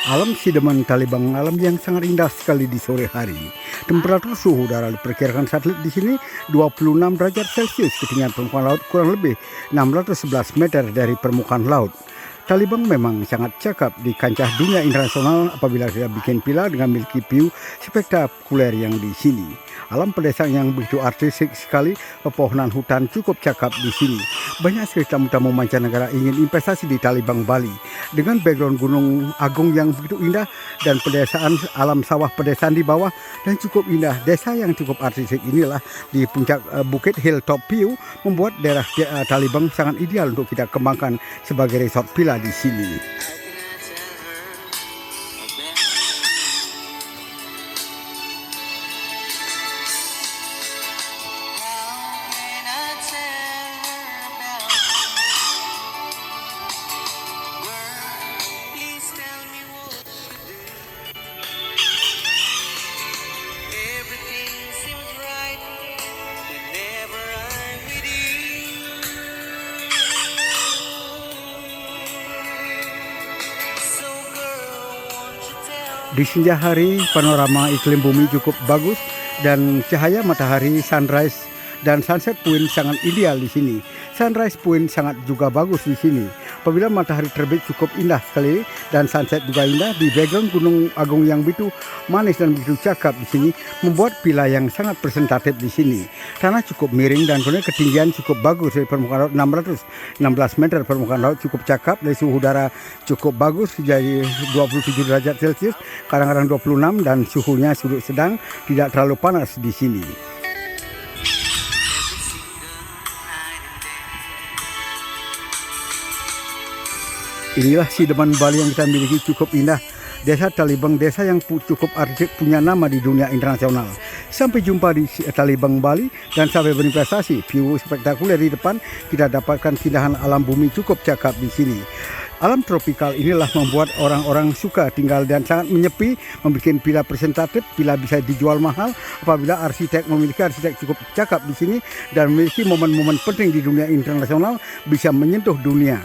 Alam Sideman Talibang, alam yang sangat indah sekali di sore hari. Temperatur suhu udara diperkirakan satelit di sini 26 derajat Celcius, ketinggian permukaan laut kurang lebih 611 meter dari permukaan laut. Talibang memang sangat cakap di kancah dunia internasional apabila dia bikin pila dengan memiliki view spektakuler yang di sini. Alam pedesaan yang begitu artistik sekali, pepohonan hutan cukup cakap di sini. Banyak sekali tamu-tamu mancanegara ingin investasi di Talibang, Bali. Dengan background Gunung Agung yang begitu indah dan pedesaan alam sawah pedesaan di bawah dan cukup indah. Desa yang cukup artistik inilah di puncak Bukit Hilltop View membuat daerah Talibang sangat ideal untuk kita kembangkan sebagai resort villa di sini. Di senja hari, panorama iklim bumi cukup bagus dan cahaya matahari, sunrise dan sunset point sangat ideal di sini. Sunrise point sangat juga bagus di sini. Apabila matahari terbit cukup indah sekali dan sunset juga indah di background Gunung Agung yang begitu manis dan begitu cakap di sini membuat villa yang sangat presentatif di sini. Tanah cukup miring dan ketinggian cukup bagus dari permukaan laut 616 meter permukaan laut cukup cakap, dari suhu udara cukup bagus jadi 27 derajat Celcius, kadang-kadang 26 dan suhunya sudut sedang, tidak terlalu panas di sini. Inilah Sideman Bali yang kita miliki cukup indah. Desa Talibang, desa yang cukup artistik, punya nama di dunia internasional. Sampai jumpa di Talibang, Bali, dan sampai berinvestasi. View spektakuler di depan, kita dapatkan keindahan alam bumi cukup cakap di sini. Alam tropikal inilah membuat orang-orang suka tinggal dan sangat menyepi, membuat villa presentatif, villa bisa dijual mahal apabila arsitek memiliki arsitek cukup cakap di sini dan memiliki momen-momen penting di dunia internasional, bisa menyentuh dunia.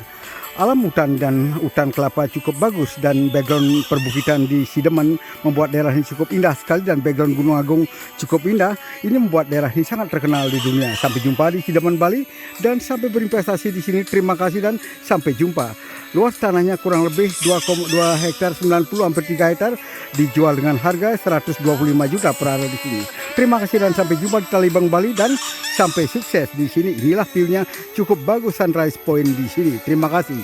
Alam hutan dan hutan kelapa cukup bagus dan background perbukitan di Sideman membuat daerah ini cukup indah sekali dan background Gunung Agung cukup indah. Ini membuat daerah ini sangat terkenal di dunia. Sampai jumpa di Sideman Bali dan sampai berinvestasi di sini. Terima kasih dan sampai jumpa. Luas tanahnya kurang lebih 2,2 hektar 90 hampir 3 hektar dijual dengan harga 125 juta per area di sini. Terima kasih dan sampai jumpa di Talibang, Bali dan sampai sukses di sini. Inilah view-nya cukup bagus sunrise point di sini. Terima kasih.